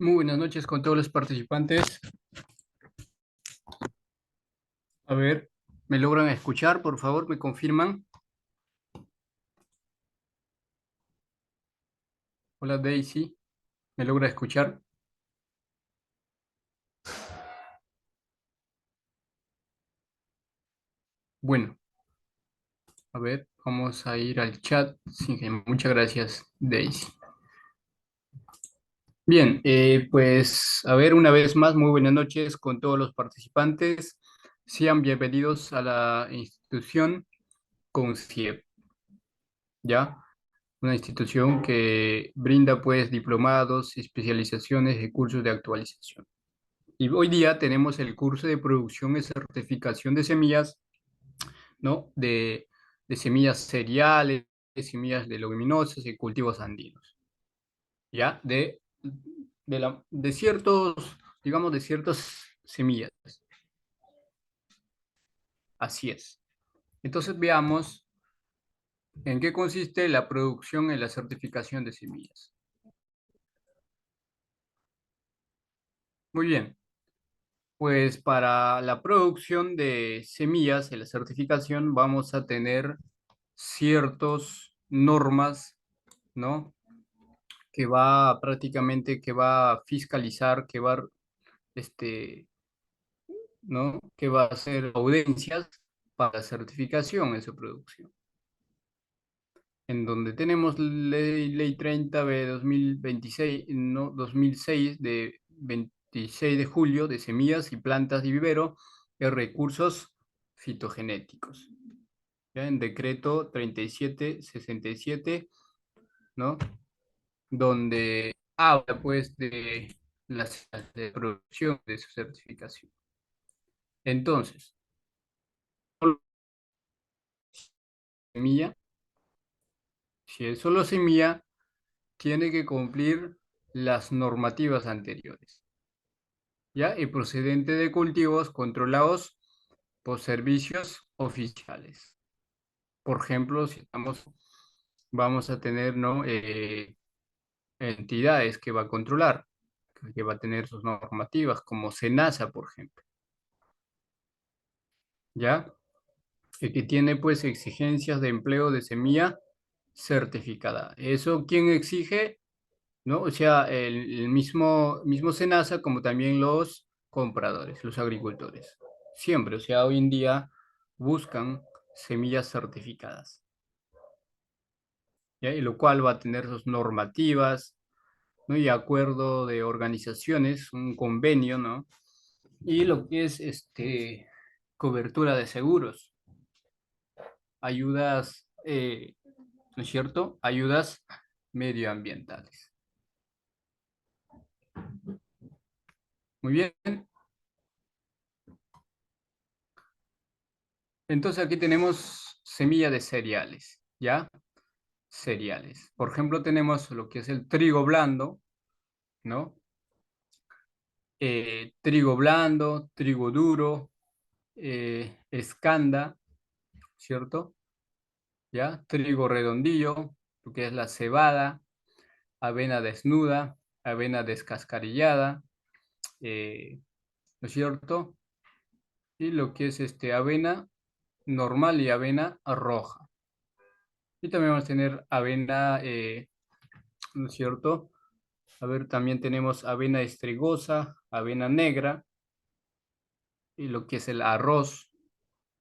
Muy buenas noches con todos los participantes. A ver, ¿me logran escuchar? Por favor, ¿me confirman? Hola Daisy, ¿me logra escuchar? Bueno, a ver, vamos a ir al chat. Sí, muchas gracias, Daisy. Bien, pues a ver, una vez más, muy buenas noches con todos los participantes. Sean bienvenidos a la institución CONCIEP, ¿ya? Una institución que brinda pues diplomados, especializaciones y cursos de actualización. Y hoy día tenemos el curso de producción y certificación de semillas, ¿no? De semillas cereales, de semillas de leguminosas y cultivos andinos, ¿ya? De ciertos, digamos, de ciertas semillas. Así es. Entonces veamos en qué consiste la producción y la certificación de semillas. Muy bien. Pues para la producción de semillas y la certificación vamos a tener ciertas normas, ¿no? Que va prácticamente, que va a fiscalizar, este, ¿no? Que va a hacer audiencias para la certificación de su producción. En donde tenemos ley 30 de 2026, no, 2006 de 26 de julio de semillas y plantas de vivero y recursos fitogenéticos. ¿Ya? En decreto 3767, ¿no? Donde habla pues de las de producción de su certificación. Entonces, semilla, si es solo semilla, tiene que cumplir las normativas anteriores, ¿ya? Y procedente de cultivos controlados por servicios oficiales. Por ejemplo, si vamos a tener, ¿no? Entidades que va a controlar, que va a tener sus normativas, como SENASA, por ejemplo, ¿ya? Que tiene pues exigencias de empleo de semilla certificada. ¿Eso quién exige? ¿No? O sea, el mismo SENASA como también los compradores, los agricultores. Siempre, o sea, hoy en día buscan semillas certificadas, ¿ya? Y lo cual va a tener sus normativas, ¿no? Y acuerdo de organizaciones, un convenio, ¿no? Y lo que es cobertura de seguros, ayudas, ¿no es cierto? Ayudas medioambientales. Muy bien. Entonces aquí tenemos semilla de cereales, ¿ya? Cereales. Por ejemplo, tenemos lo que es el trigo blando, ¿no? Trigo blando, trigo duro, escanda, ¿cierto? ¿Ya? Trigo redondillo, lo que es la cebada, avena desnuda, avena descascarillada, ¿no es cierto? Y lo que es avena normal y avena roja. Y también vamos a tener avena, ¿no es cierto? A ver, también tenemos avena estrigosa, avena negra, y lo que es el arroz,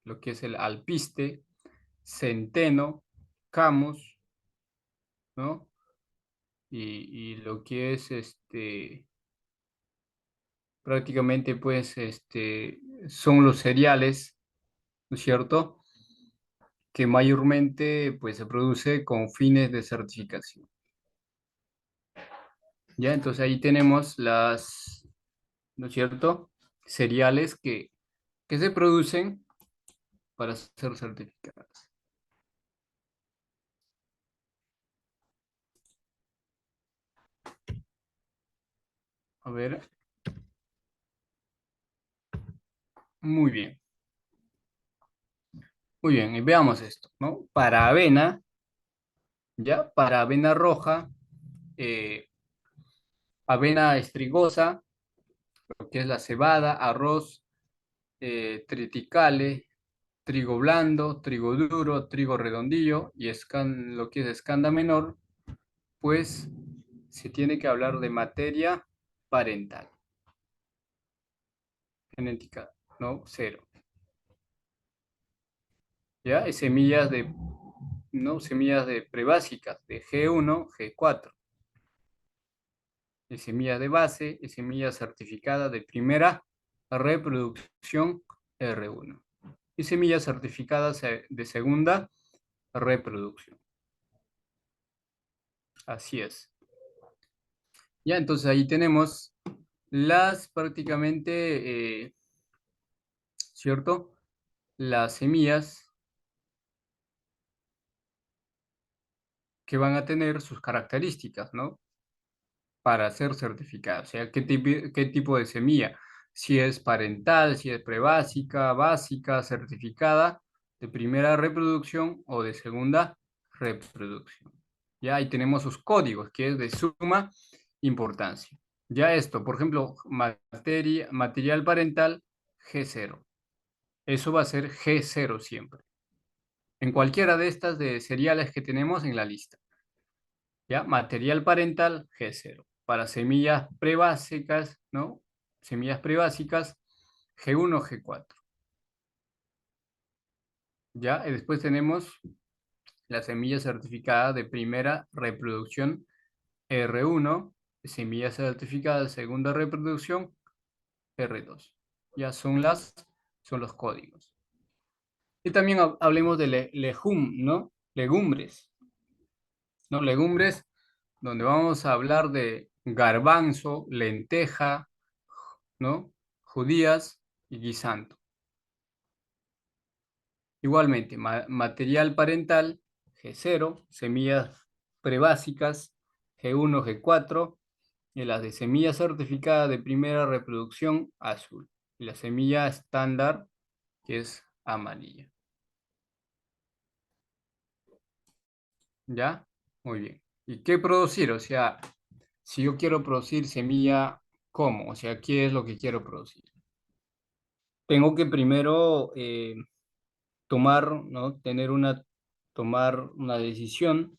lo que es el alpiste, centeno, camus, ¿no? Y lo que es prácticamente pues son los cereales, ¿no es cierto? Que mayormente pues se produce con fines de certificación. Ya, entonces ahí tenemos ¿no es cierto? Cereales que se producen para ser certificadas. A ver, muy bien. Muy bien, y veamos esto, ¿no? Para avena, ¿ya? Para avena roja, eh, avena estrigosa, lo que es la cebada, arroz, triticale, trigo blando, trigo duro, trigo redondillo y lo que es escanda menor, pues se tiene que hablar de materia parental, genética, ¿no? Cero. ¿Ya? Y semillas de, ¿no? Semillas de prebásicas, de G1, G4. Y semillas de base y semillas certificadas de primera reproducción R1. Y semillas certificadas de segunda reproducción. Así es. Ya, entonces ahí tenemos las prácticamente, ¿cierto? Las semillas que van a tener sus características, ¿no? Para ser certificadas. O sea, qué tipo de semilla. Si es parental, si es prebásica, básica, certificada, de primera reproducción o de segunda reproducción. Ya ahí tenemos sus códigos, que es de suma importancia. Ya esto, por ejemplo, material parental G0. Eso va a ser G0 siempre. En cualquiera de estas de cereales que tenemos en la lista. ¿Ya? Material parental G0. Para semillas prebásicas, ¿no? Semillas prebásicas G1, G4. ¿Ya? Y después tenemos la semilla certificada de primera reproducción R1, semilla certificada de segunda reproducción R2. Ya son los códigos. Y también hablemos de ¿no? Legumbres, ¿no? Legumbres, donde vamos a hablar de garbanzo, lenteja, ¿no? Judías y guisanto. Igualmente, material parental G0, semillas prebásicas G1, G4 y las de semilla certificada de primera reproducción azul. Y la semilla estándar que es amarilla. ¿Ya? Muy bien. ¿Y qué producir? O sea, si yo quiero producir semilla, ¿cómo? O sea, ¿qué es lo que quiero producir? Tengo que primero tomar, ¿no? Tomar una decisión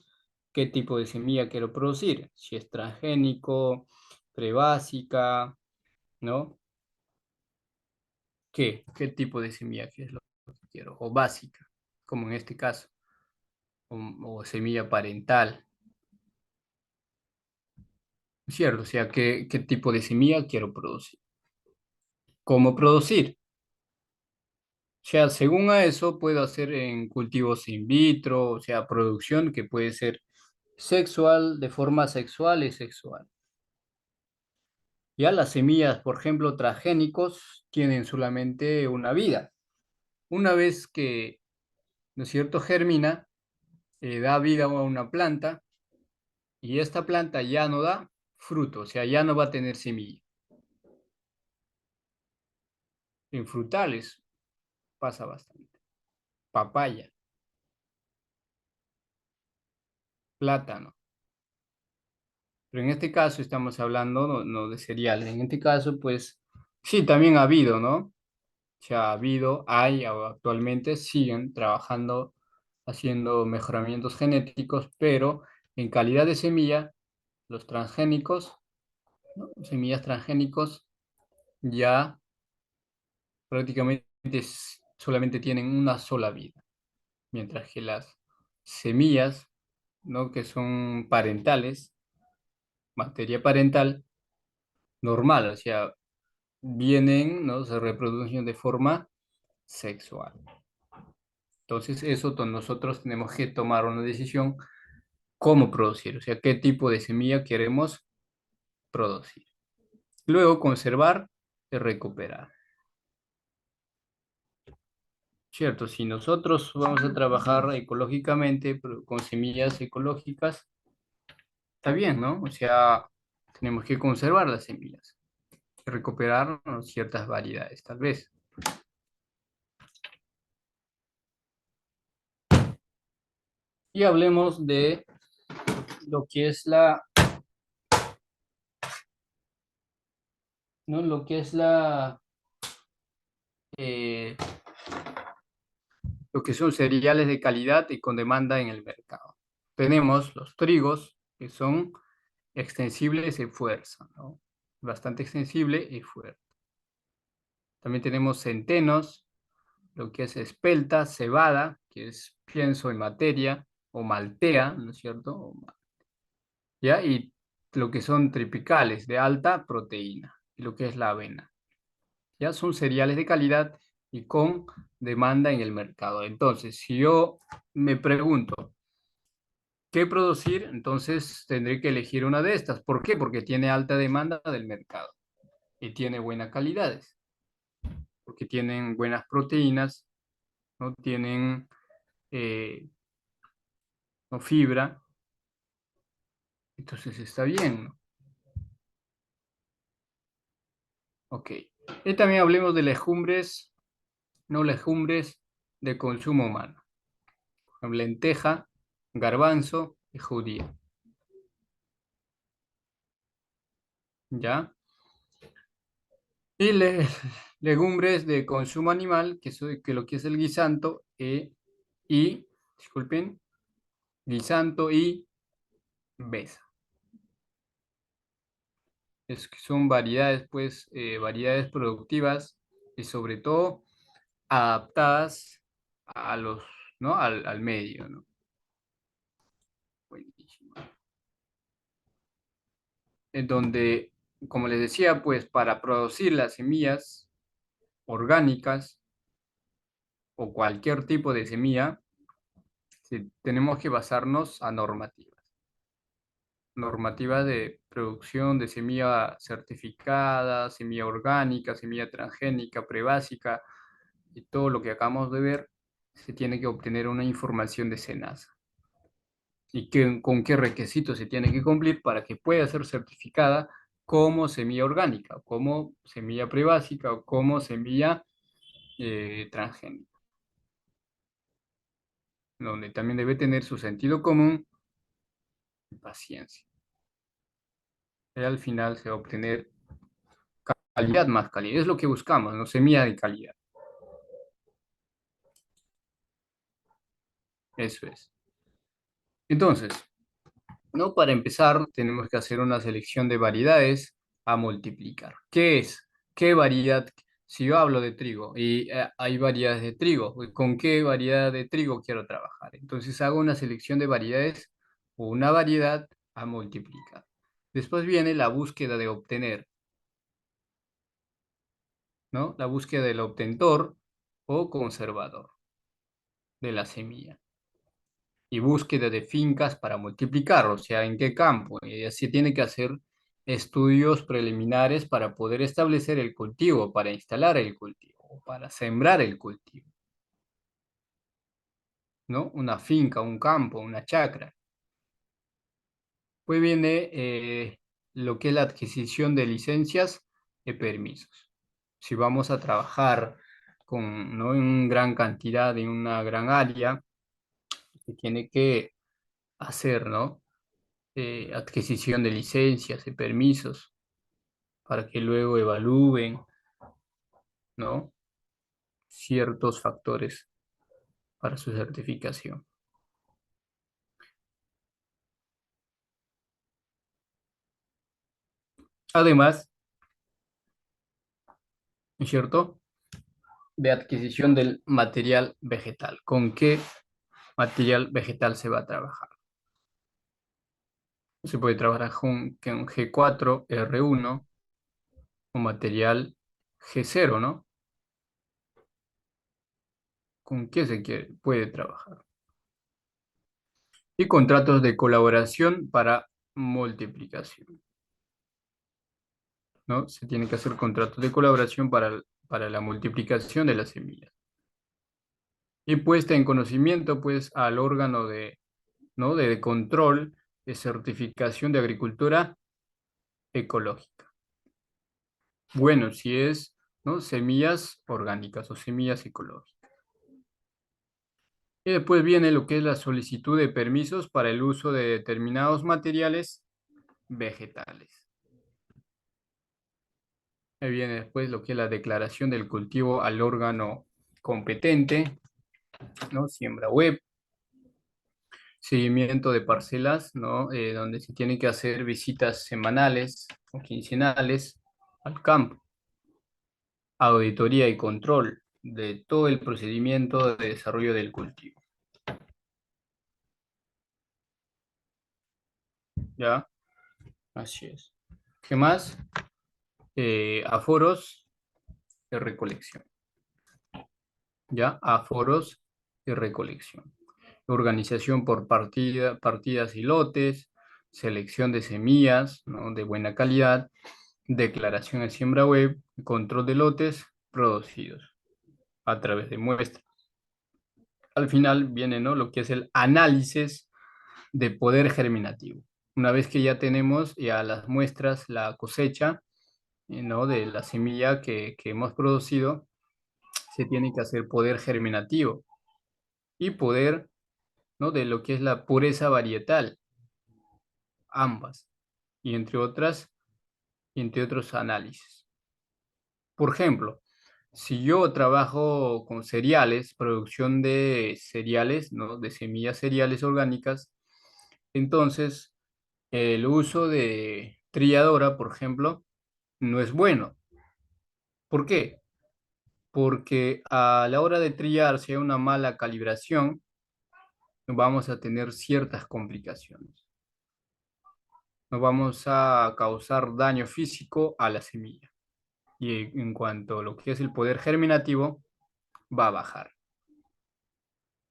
qué tipo de semilla quiero producir, si es transgénico, prebásica, ¿no? ¿Qué tipo de semilla qué es lo que quiero? O básica, como en este caso, o, o semilla parental, ¿cierto? O sea, ¿qué tipo de semilla quiero producir? ¿Cómo producir? O sea, según a eso puedo hacer en cultivos in vitro, o sea, producción que puede ser sexual, de forma sexual y sexual. Ya las semillas, por ejemplo, transgénicos, tienen solamente una vida. Una vez que, ¿no es cierto?, germina, da vida a una planta y esta planta ya no da fruto, o sea, ya no va a tener semilla. En frutales pasa bastante. Papaya, plátano. Pero en este caso estamos hablando no de cereales. En este caso, pues sí, también ha habido, ¿no? O sea, ha habido, hay actualmente, siguen trabajando, haciendo mejoramientos genéticos, pero en calidad de semilla, los transgénicos, ¿no? Semillas transgénicos ya prácticamente solamente tienen una sola vida, mientras que las semillas, ¿no? Que son parentales, materia parental, normal, o sea, vienen, ¿no? Se reproducen de forma sexual. Entonces, eso nosotros tenemos que tomar una decisión cómo producir, o sea, qué tipo de semilla queremos producir. Luego, conservar y recuperar. Cierto, si nosotros vamos a trabajar ecológicamente, con semillas ecológicas, está bien, ¿no? O sea, tenemos que conservar las semillas, recuperar, ¿no?, ciertas variedades, tal vez. Y hablemos de lo que es ¿no? Lo que es eh, lo que son cereales de calidad y con demanda en el mercado. Tenemos los trigos, que son extensibles y fuerza, ¿no? Bastante extensible y fuerte. También tenemos centenos, lo que es espelta, cebada, que es pienso en materia, o maltea, ¿no es cierto? ¿Ya? Y lo que son tripicales, de alta proteína, y lo que es la avena. ¿Ya? Son cereales de calidad y con demanda en el mercado. Entonces, si yo me pregunto, ¿qué producir? Entonces tendré que elegir una de estas. ¿Por qué? Porque tiene alta demanda del mercado y tiene buenas calidades, porque tienen buenas proteínas, no tienen eh, no fibra, entonces está bien, ¿no? Ok. Y también hablemos de legumbres, no legumbres de consumo humano. Lenteja, garbanzo y judía. ¿Ya? Y legumbres de consumo animal, que lo que es el guisanto y, disculpen, guisanto y besa. Es que son variedades, pues, variedades productivas y sobre todo adaptadas a los, ¿no? Al medio, ¿no? Buenísimo. En donde, como les decía, pues para producir las semillas orgánicas o cualquier tipo de semilla, sí, tenemos que basarnos a normativas. Normativa de producción de semilla certificada, semilla orgánica, semilla transgénica, prebásica y todo lo que acabamos de ver, se tiene que obtener una información de SENASA. ¿Y con qué requisitos se tiene que cumplir para que pueda ser certificada como semilla orgánica, como semilla prebásica o como semilla transgénica? Donde también debe tener su sentido común y paciencia. Y al final se va a obtener calidad más calidad. Es lo que buscamos, ¿no? Semilla de calidad. Eso es. Entonces, ¿no? Para empezar, tenemos que hacer una selección de variedades a multiplicar. ¿Qué es? ¿Qué variedad? Si yo hablo de trigo y hay variedades de trigo, ¿con qué variedad de trigo quiero trabajar? Entonces hago una selección de variedades o una variedad a multiplicar. Después viene la búsqueda de obtener, ¿no? La búsqueda del obtentor o conservador de la semilla. Y búsqueda de fincas para multiplicar, o sea, en qué campo. Y así tiene que hacer estudios preliminares para poder establecer el cultivo, para instalar el cultivo, para sembrar el cultivo, ¿no? Una finca, un campo, una chacra. Pues viene lo que es la adquisición de licencias y permisos. Si vamos a trabajar con, ¿no? en gran cantidad, en una gran área, se tiene que hacer, ¿no? Adquisición de licencias y permisos para que luego evalúen, ¿no? Ciertos factores para su certificación. Además, ¿no es cierto? De adquisición del material vegetal. ¿Con qué material vegetal se va a trabajar? Se puede trabajar con G4, R1 o material G0, ¿no? ¿Con qué puede trabajar? Y contratos de colaboración para multiplicación, ¿no? Se tienen que hacer contratos de colaboración para la multiplicación de las semillas. Y puesta en conocimiento, pues, al órgano ¿no? de control de certificación de agricultura ecológica. Bueno, si es, ¿no? Semillas orgánicas o semillas ecológicas. Y después viene lo que es la solicitud de permisos para el uso de determinados materiales vegetales. Ahí viene después lo que es la declaración del cultivo al órgano competente, ¿no? Siembra web, seguimiento de parcelas, ¿no? Donde se tienen que hacer visitas semanales o quincenales al campo, auditoría y control de todo el procedimiento de desarrollo del cultivo. ¿Ya? Así es. ¿Qué más? Aforos de recolección. ¿Ya? Aforos de recolección. Organización por partidas y lotes, selección de semillas, ¿no? De buena calidad, declaración de siembra web, control de lotes producidos a través de muestras. Al final viene, ¿no? Lo que es el análisis de poder germinativo. Una vez que ya tenemos ya las muestras, la cosecha, ¿no? De la semilla que hemos producido, se tiene que hacer poder germinativo y poder, ¿no? De lo que es la pureza varietal, ambas, y entre otros análisis. Por ejemplo, si yo trabajo con cereales, producción de cereales, ¿no? De semillas cereales orgánicas, entonces el uso de trilladora, por ejemplo, no es bueno. ¿Por qué? Porque a la hora de trillar, si hay una mala calibración, vamos a tener ciertas complicaciones. Nos vamos a causar daño físico a la semilla. Y en cuanto a lo que es el poder germinativo, va a bajar.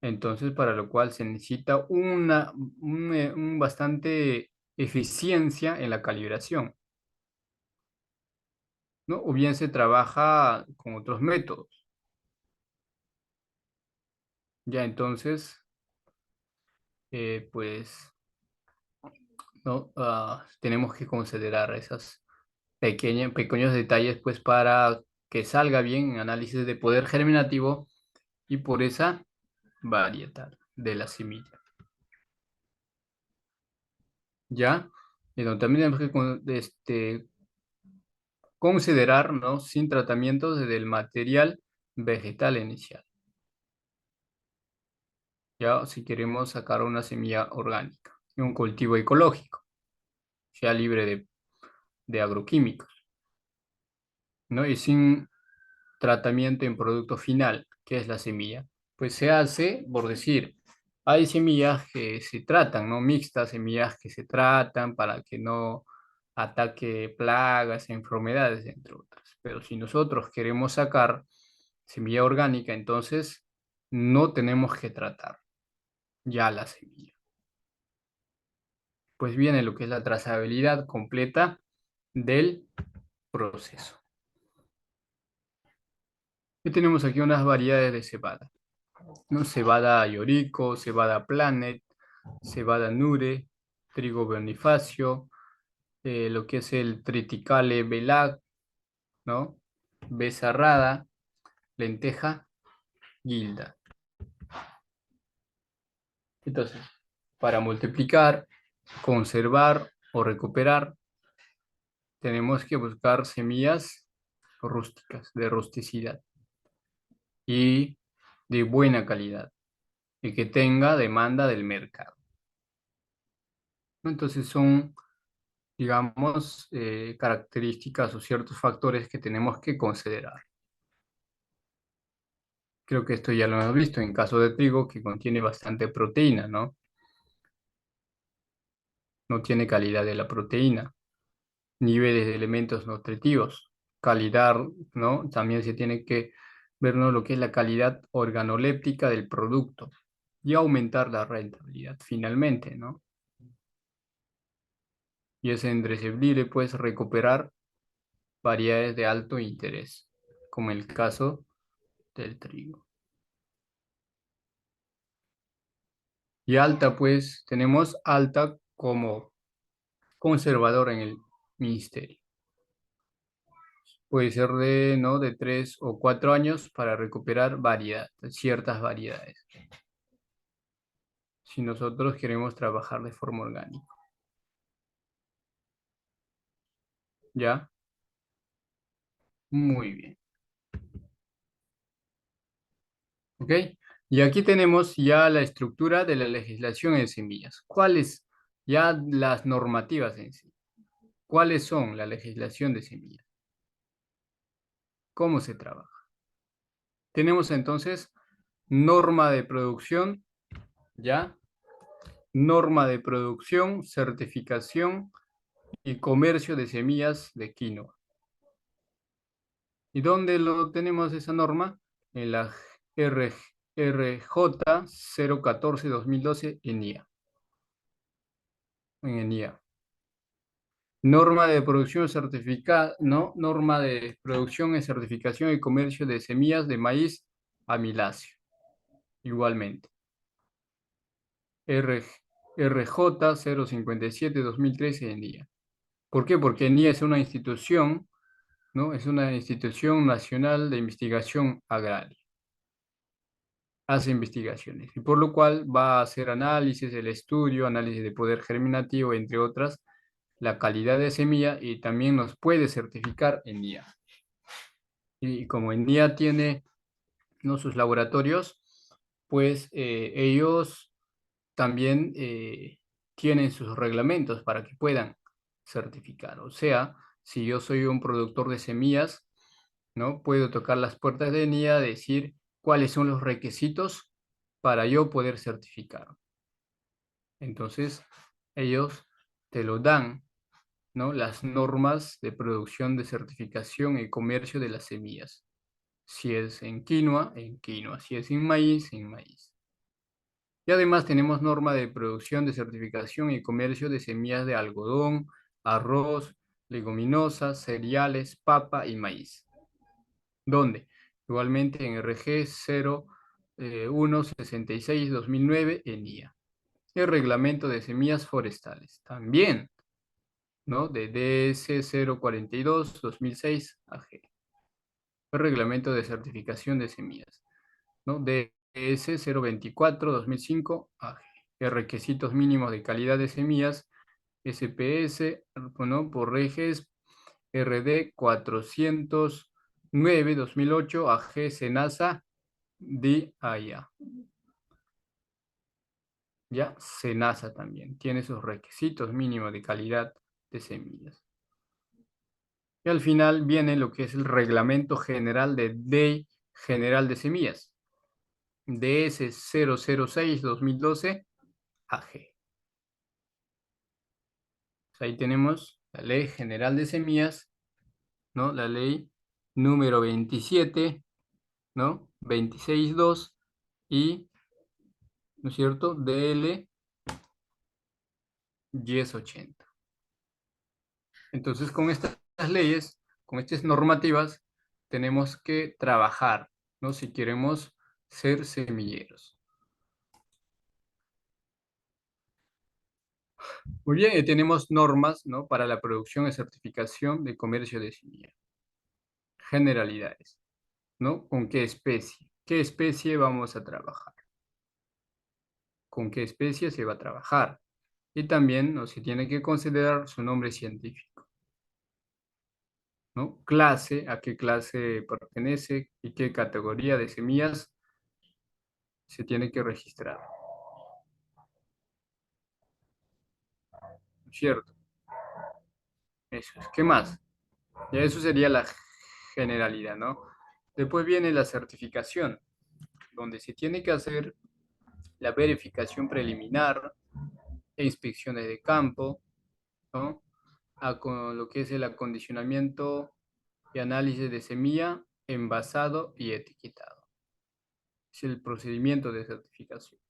Entonces, para lo cual se necesita un bastante eficiencia en la calibración, ¿no? O bien se trabaja con otros métodos. Ya entonces, pues, ¿no? Tenemos que considerar esos pequeños detalles, pues, para que salga bien en análisis de poder germinativo y por esa varietal de la semilla. ¿Ya? También tenemos que considerar, ¿no? Sin tratamientos del material vegetal inicial, ¿ya? Si queremos sacar una semilla orgánica y un cultivo ecológico, sea libre de agroquímicos, ¿no? Y sin tratamiento en producto final, que es la semilla. Pues se hace, por decir, hay semillas que se tratan, ¿no? Mixtas, semillas que se tratan para que no ataque plagas, enfermedades, entre otras. Pero si nosotros queremos sacar semilla orgánica, entonces no tenemos que tratar ya la semilla. Pues viene lo que es la trazabilidad completa del proceso. Y tenemos aquí unas variedades de cebada, ¿no? Cebada Yorico, cebada Planet, cebada Nure, trigo Bonifacio, lo que es el triticale Belac, ¿no? Becerrada, lenteja, guilda. Entonces, para multiplicar, conservar o recuperar, tenemos que buscar semillas rústicas, de rusticidad y de buena calidad y que tenga demanda del mercado, ¿no? Entonces son, digamos, características o ciertos factores que tenemos que considerar. Creo que esto ya lo hemos visto en caso de trigo, que contiene bastante proteína, ¿no? No tiene calidad de la proteína, niveles de elementos nutritivos, calidad, ¿no? También se tiene que ver, ¿no? Lo que es la calidad organoléptica del producto y aumentar la rentabilidad finalmente, ¿no? Y es imprescindible, pues, recuperar variedades de alto interés, como el caso del trigo. Y alta, pues, tenemos alta como conservador en el ministerio. Puede ser de, ¿no? De 3 o 4 años para recuperar ciertas variedades, si nosotros queremos trabajar de forma orgánica. ¿Ya? Muy bien. ¿Ok? Y aquí tenemos ya la estructura de la legislación en semillas. ¿Cuáles ya las normativas en sí? ¿Cuáles son la legislación de semillas? ¿Cómo se trabaja? Tenemos entonces norma de producción, ¿ya? Norma de producción, certificación y comercio de semillas de quinoa. ¿Y dónde lo tenemos esa norma? En la R, RJ 014-2012 en IA. En ENIA. Norma de producción certificada, ¿no? Norma de producción y certificación y comercio de semillas de maíz amiláceo. Igualmente. R, RJ 057-2013 en IA. ¿Por qué? Porque ENIA es una institución, ¿no? Es una institución nacional de investigación agraria. Hace investigaciones y por lo cual va a hacer análisis, el estudio, análisis de poder germinativo, entre otras, la calidad de semilla y también nos puede certificar en día. Y como en día tiene, ¿no?, sus laboratorios, pues ellos también tienen sus reglamentos para que puedan certificar. O sea, si yo soy un productor de semillas, ¿no? Puedo tocar las puertas de NIA, decir cuáles son los requisitos para yo poder certificar. Entonces, ellos te lo dan, ¿no? Las normas de producción, de certificación y comercio de las semillas. Si es en quinoa, en quinoa. Si es en maíz, en maíz. Y además tenemos norma de producción, de certificación y comercio de semillas de algodón, arroz, leguminosas, cereales, papa y maíz. ¿Dónde? Igualmente en RG 0166-2009 en IA. El reglamento de semillas forestales. También, ¿no? De DS 042-2006 AG. El reglamento de certificación de semillas, ¿no? DS 024-2005 AG. Requisitos mínimos de calidad de semillas, SPS, ¿no?, por reges RD 409-2008 AG Senasa DIA. Ya, Senasa también tiene sus requisitos mínimos de calidad de semillas. Y al final viene lo que es el Reglamento General de Ley General de Semillas, DS 006-2012 AG. Ahí tenemos la Ley General de Semillas, ¿no? La ley número 27, ¿no? 26.2 y, ¿no es cierto?, DL 1080. Entonces, con estas leyes, con estas normativas, tenemos que trabajar, ¿no? Si queremos ser semilleros. Muy bien, y tenemos normas, ¿no?, para la producción y certificación de comercio de semilla. Generalidades, ¿no? ¿Con qué especie? ¿Qué especie vamos a trabajar? ¿Con qué especie se va a trabajar? Y también, ¿no?, se tiene que considerar su nombre científico, ¿no? Clase, a qué clase pertenece y qué categoría de semillas se tiene que registrar, ¿no es cierto? Eso es. ¿Qué más? Ya eso sería la generalidad, ¿no? Después viene la certificación, donde se tiene que hacer la verificación preliminar e inspecciones de campo, ¿no? Con lo que es el acondicionamiento y análisis de semilla, envasado y etiquetado. Es el procedimiento de certificación.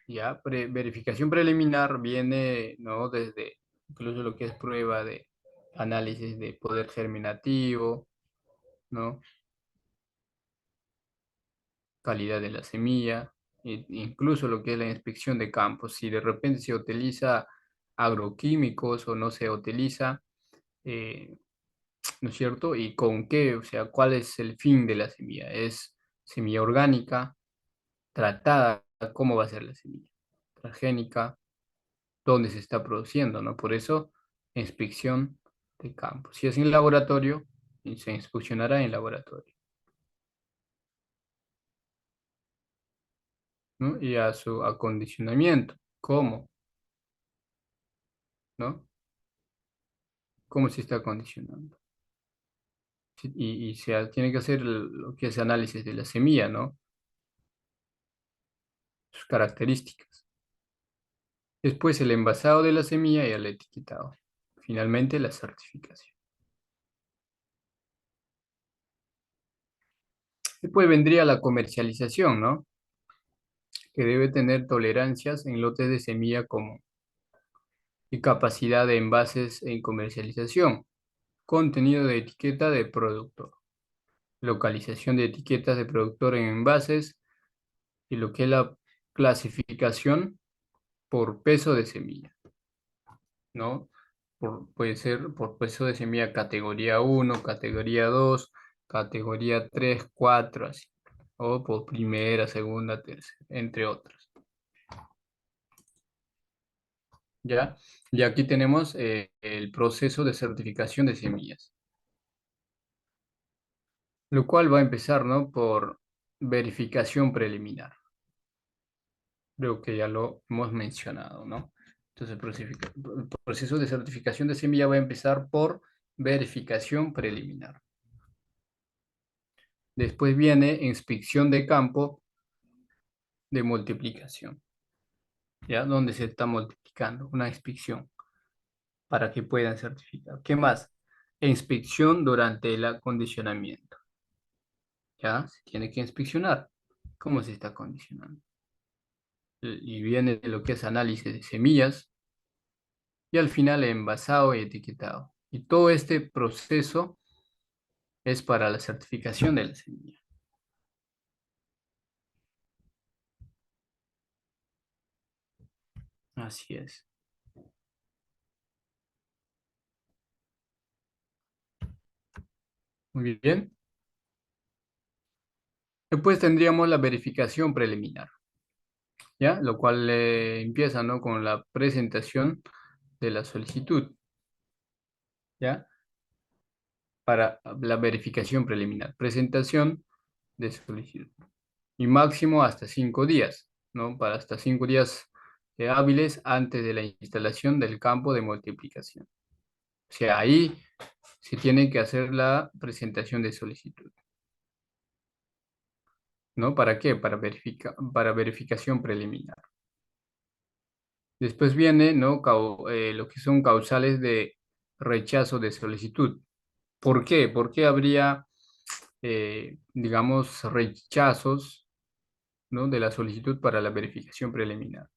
Ya, verificación preliminar viene, ¿no?, desde incluso lo que es prueba de análisis de poder germinativo, ¿no?, calidad de la semilla, incluso lo que es la inspección de campos. Si de repente se utiliza agroquímicos o no se utiliza, eh, ¿no es cierto? ¿Y con qué? O sea, ¿cuál es el fin de la semilla? ¿Es semilla orgánica, tratada? ¿Cómo va a ser la semilla? Transgénica, dónde se está produciendo, ¿no? Por eso, inspección de campo. Si es en laboratorio, se inspeccionará en laboratorio, ¿no? Y a su acondicionamiento. ¿Cómo? ¿No? ¿Cómo se está acondicionando? Y tiene que hacer lo que es análisis de la semilla, ¿no? Sus características. Después el envasado de la semilla y el etiquetado. Finalmente la certificación. Después vendría la comercialización, ¿no? Que debe tener tolerancias en lotes de semilla común y capacidad de envases en comercialización. Contenido de etiqueta de productor. Localización de etiquetas de productor en envases y lo que es la clasificación por peso de semilla, ¿no? Puede ser por peso de semilla categoría uno, categoría 2, categoría 3, 4, así. O por primera, segunda, tercera, entre otras. ¿Ya? Y aquí tenemos el proceso de certificación de semillas, lo cual va a empezar, ¿no? Por verificación preliminar. Creo que ya lo hemos mencionado, ¿no? Entonces, el proceso de certificación de semilla va a empezar por verificación preliminar. Después viene inspección de campo de multiplicación, ¿ya? Donde se está multiplicando, una inspección para que puedan certificar. ¿Qué más? Inspección durante el acondicionamiento, ¿ya? Se tiene que inspeccionar cómo se está acondicionando. Y viene lo que es análisis de semillas y al final envasado y etiquetado. Y todo este proceso es para la certificación de la semilla. Así es. Muy bien. Después tendríamos la verificación preliminar, ¿ya? Lo cual empieza, ¿no? Con la presentación de la solicitud, ¿ya? Para la verificación preliminar. Presentación de solicitud. Y máximo hasta 5 días, ¿no? Para hasta 5 días hábiles antes de la instalación del campo de multiplicación. O sea, ahí se tiene que hacer la presentación de solicitud, ¿no? ¿Para qué? Para verificación preliminar. Después viene, ¿no? Lo que son causales de rechazo de solicitud. ¿Por qué? ¿Por qué habría, digamos, rechazos, ¿no? de la solicitud para la verificación preliminar?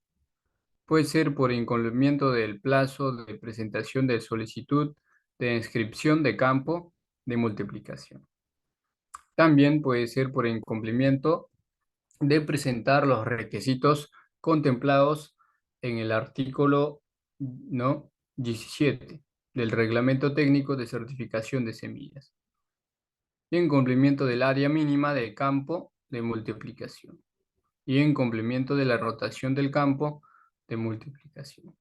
Puede ser por incumplimiento del plazo de presentación de solicitud de inscripción de campo de multiplicación. También puede ser por incumplimiento de presentar los requisitos contemplados en el artículo, ¿no? 17 del Reglamento Técnico de Certificación de Semillas y en cumplimiento del área mínima del campo de multiplicación y en cumplimiento de la rotación del campo de multiplicación.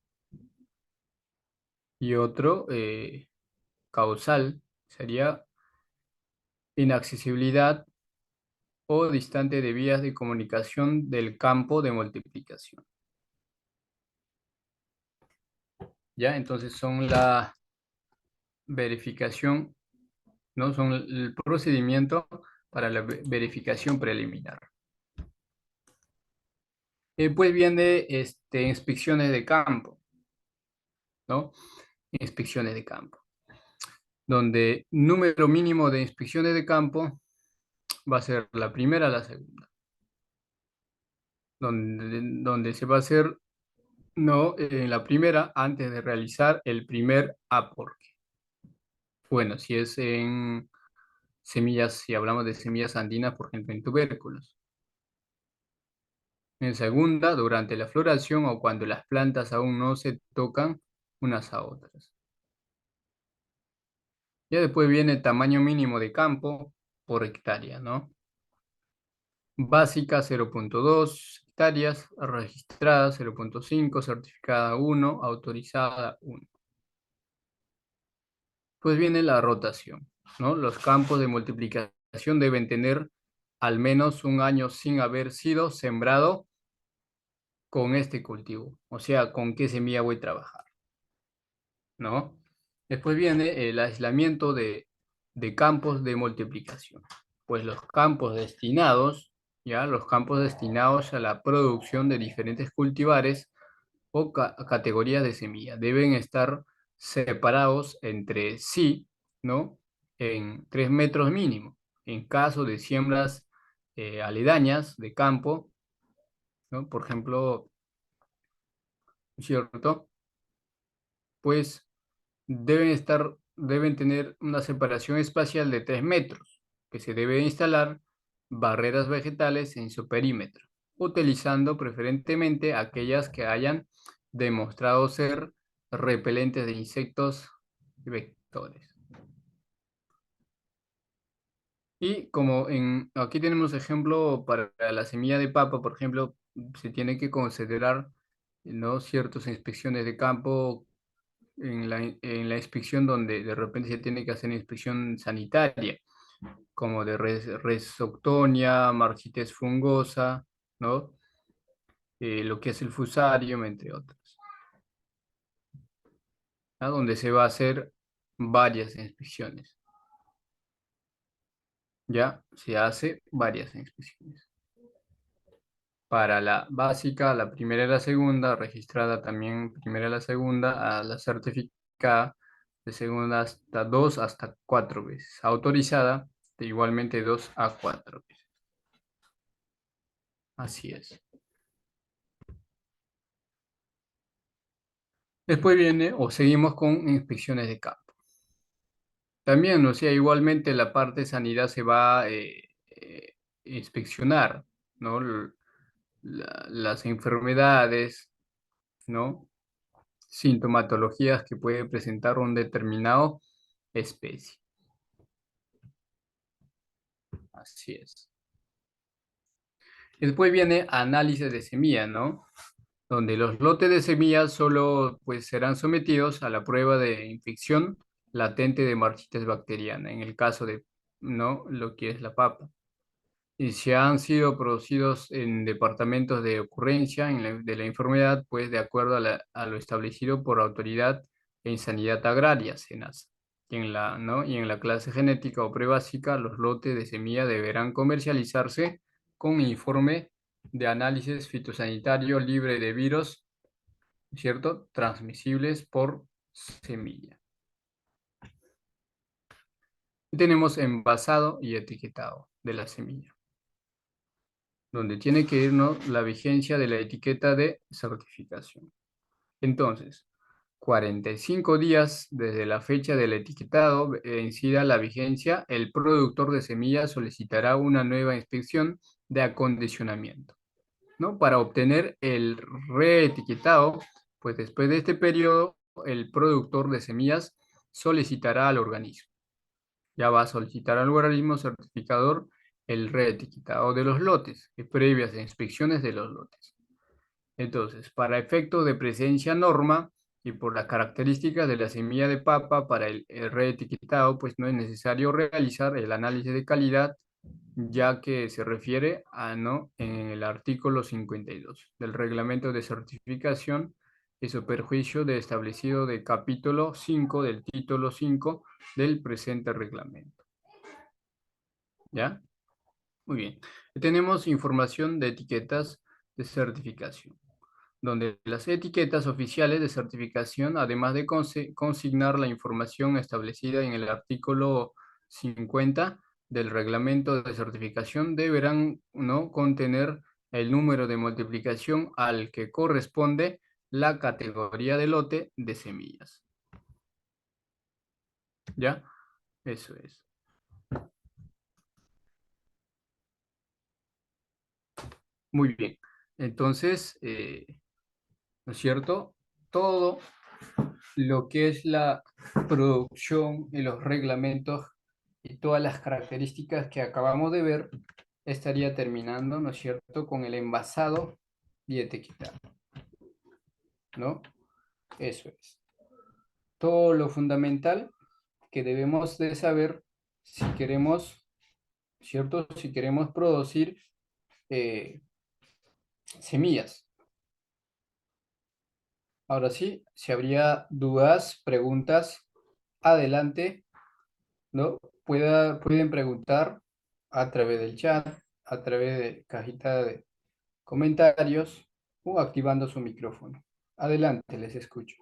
Y otro causal sería inaccesibilidad o distante de vías de comunicación del campo de multiplicación. ¿Ya? Entonces son la verificación, ¿no? Son el procedimiento para la verificación preliminar. Pues viene inspecciones de campo, ¿no? Inspecciones de campo, donde número mínimo de inspecciones de campo va a ser la primera, la segunda, donde se va a hacer, no, en la primera, antes de realizar el primer aporte. Bueno, si es en semillas, si hablamos de semillas andinas, por ejemplo, en tubérculos. En segunda, durante la floración o cuando las plantas aún no se tocan unas a otras. Ya después viene el tamaño mínimo de campo por hectárea, ¿no? Básica 0,2 hectáreas, registrada 0,5, certificada 1, autorizada 1. Pues viene la rotación, ¿no? Los campos de multiplicación deben tener al menos un año sin haber sido sembrado con este cultivo, o sea, con qué semilla voy a trabajar, ¿no? Después viene el aislamiento de campos de multiplicación. Pues los campos destinados, ya, los campos destinados a la producción de diferentes cultivares o categorías de semilla deben estar separados entre sí, ¿no? En 3 metros mínimo. En caso de siembras aledañas de campo, ¿no? Por ejemplo, ¿cierto? Pues deben tener una separación espacial de 3 metros, que se debe instalar barreras vegetales en su perímetro, utilizando preferentemente aquellas que hayan demostrado ser repelentes de insectos y vectores. Y como aquí tenemos ejemplo para la semilla de papa, por ejemplo, se tiene que considerar, ¿no? Ciertas inspecciones de campo en la inspección donde de repente se tiene que hacer inspección sanitaria, como de Rhizoctonia, marchites fungosa, ¿no? Lo que es el fusarium, entre otros, ¿no? Donde se va a hacer varias inspecciones, ¿ya? Se hace varias inspecciones. Para la básica, la primera y la segunda, registrada también primera y la segunda, a la certificada de segunda hasta 2 hasta 4 veces. Autorizada de igualmente 2 a 4 veces. Así es. Después viene o seguimos con inspecciones de campo. También, o sea, igualmente la parte de sanidad se va a inspeccionar, ¿no? Las enfermedades, ¿no? Sintomatologías que puede presentar un determinado especie. Así es. Y después viene análisis de semilla, ¿no? Donde los lotes de semillas solo pues, serán sometidos a la prueba de infección latente de marchitas bacteriana, en el caso de, ¿no? Lo que es la papa. Y si han sido producidos en departamentos de ocurrencia de la enfermedad, pues de acuerdo a lo establecido por Autoridad en Sanidad Agraria, SENASA. Y en la clase genética o prebásica, los lotes de semilla deberán comercializarse con informe de análisis fitosanitario libre de virus, ¿cierto? Transmisibles por semilla. Y tenemos envasado y etiquetado de la semilla, donde tiene que irnos la vigencia de la etiqueta de certificación. Entonces, 45 días desde la fecha del etiquetado incida la vigencia, el productor de semillas solicitará una nueva inspección de acondicionamiento, ¿no? Para obtener el reetiquetado, pues después de este periodo, el productor de semillas solicitará al organismo. Ya va a solicitar al organismo certificador el reetiquetado de los lotes, previas inspecciones de los lotes. Entonces, para efectos de presencia norma y por las características de la semilla de papa para el reetiquetado, pues no es necesario realizar el análisis de calidad, ya que se refiere a, ¿no? En el artículo 52 del reglamento de certificación y su perjuicio de establecido de capítulo 5 del título 5 del presente reglamento. ¿Ya? Muy bien. Tenemos información de etiquetas de certificación, donde las etiquetas oficiales de certificación, además de consignar la información establecida en el artículo 50 del reglamento de certificación, deberán, ¿no? contener el número de multiplicación al que corresponde la categoría de lote de semillas. ¿Ya? Eso es. Muy bien. Entonces, ¿no es cierto? Todo lo que es la producción y los reglamentos y todas las características que acabamos de ver, estaría terminando, ¿no es cierto?, con el envasado y etiquetado, ¿no? Eso es. Todo lo fundamental que debemos de saber si queremos, ¿cierto? Si queremos producir eh, semillas. Ahora sí, si habría dudas, preguntas, adelante, ¿no? Pueden preguntar a través del chat, a través de cajita de comentarios o activando su micrófono. Adelante, les escucho.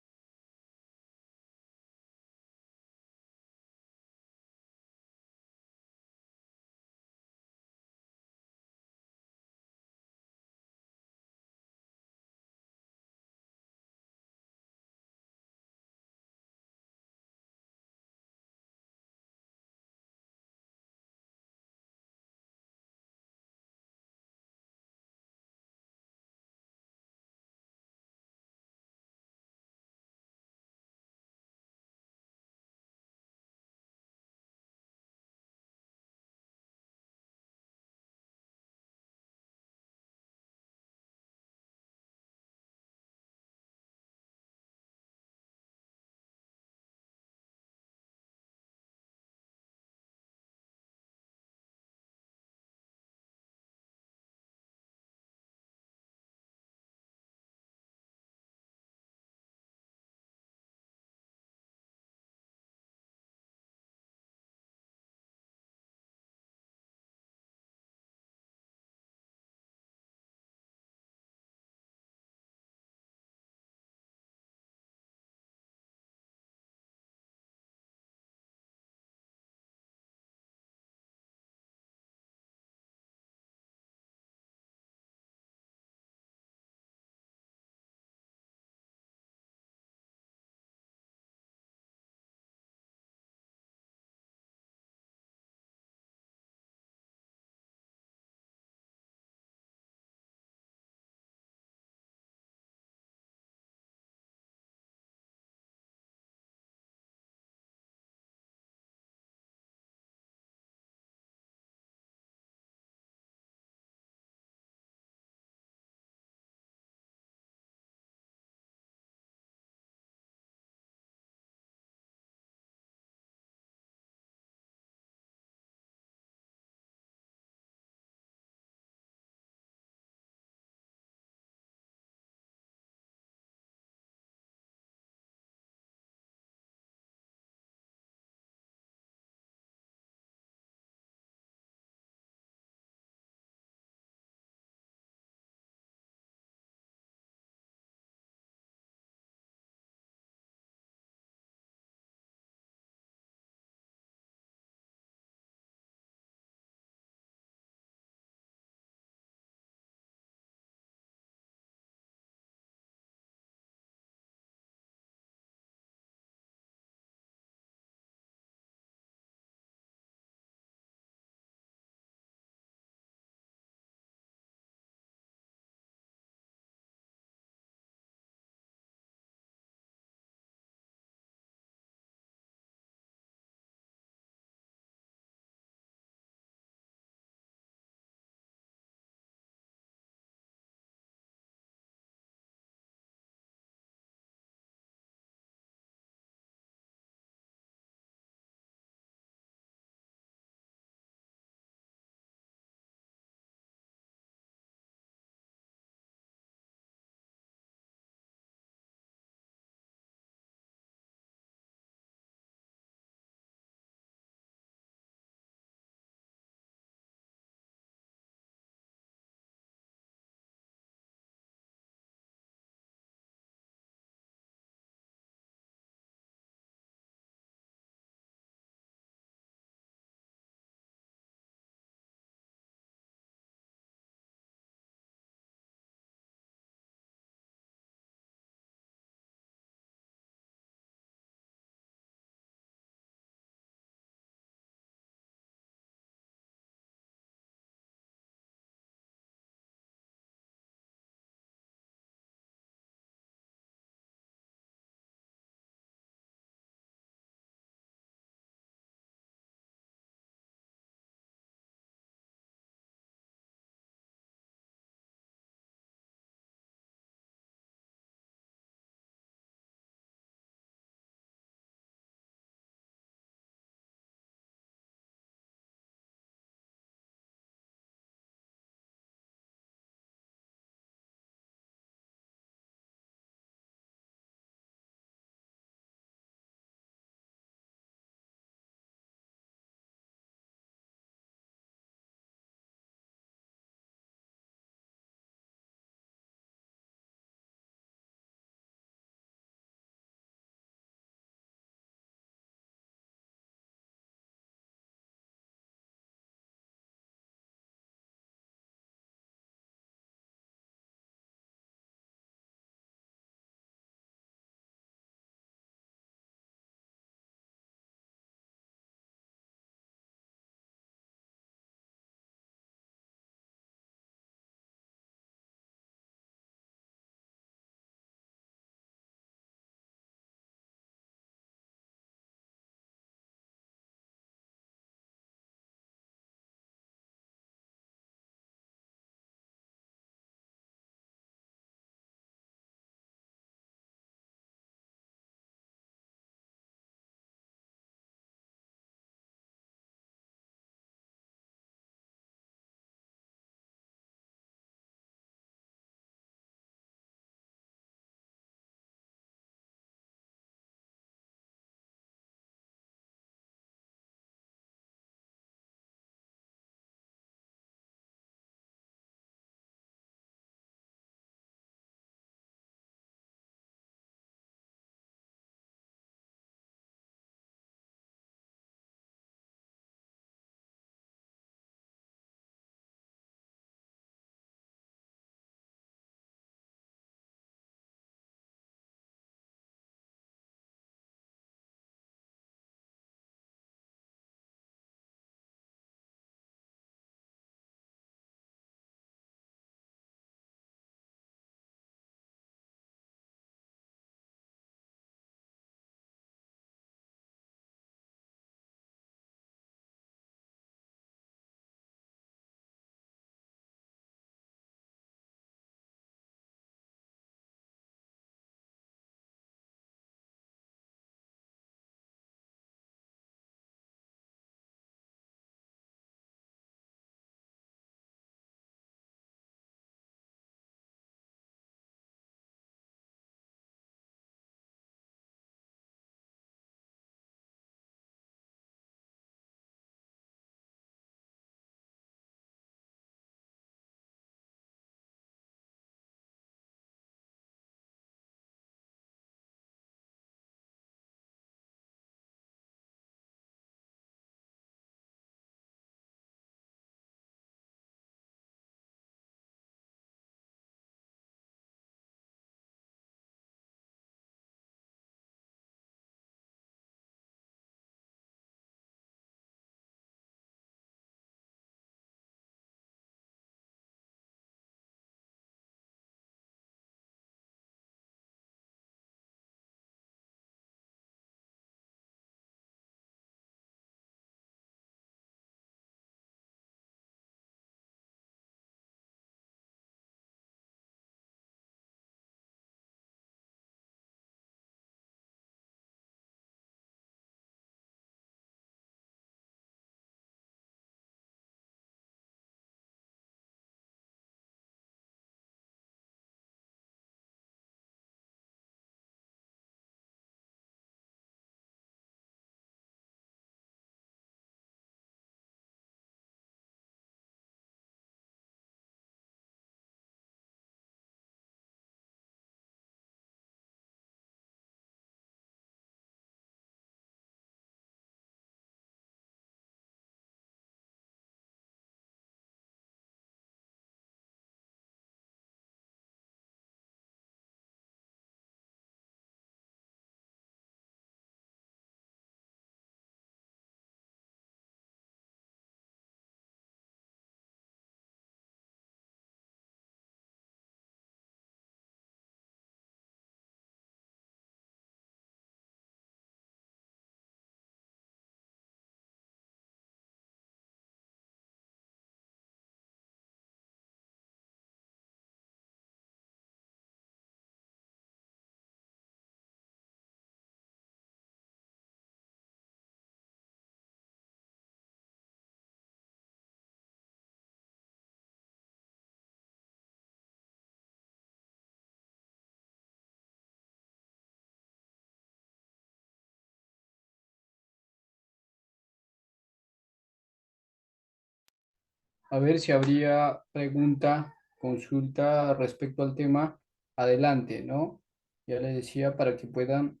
A ver si habría pregunta, consulta respecto al tema. Adelante, ¿no? Ya les decía para que puedan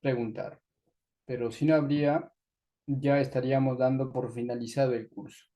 preguntar. Pero si no habría, ya estaríamos dando por finalizado el curso.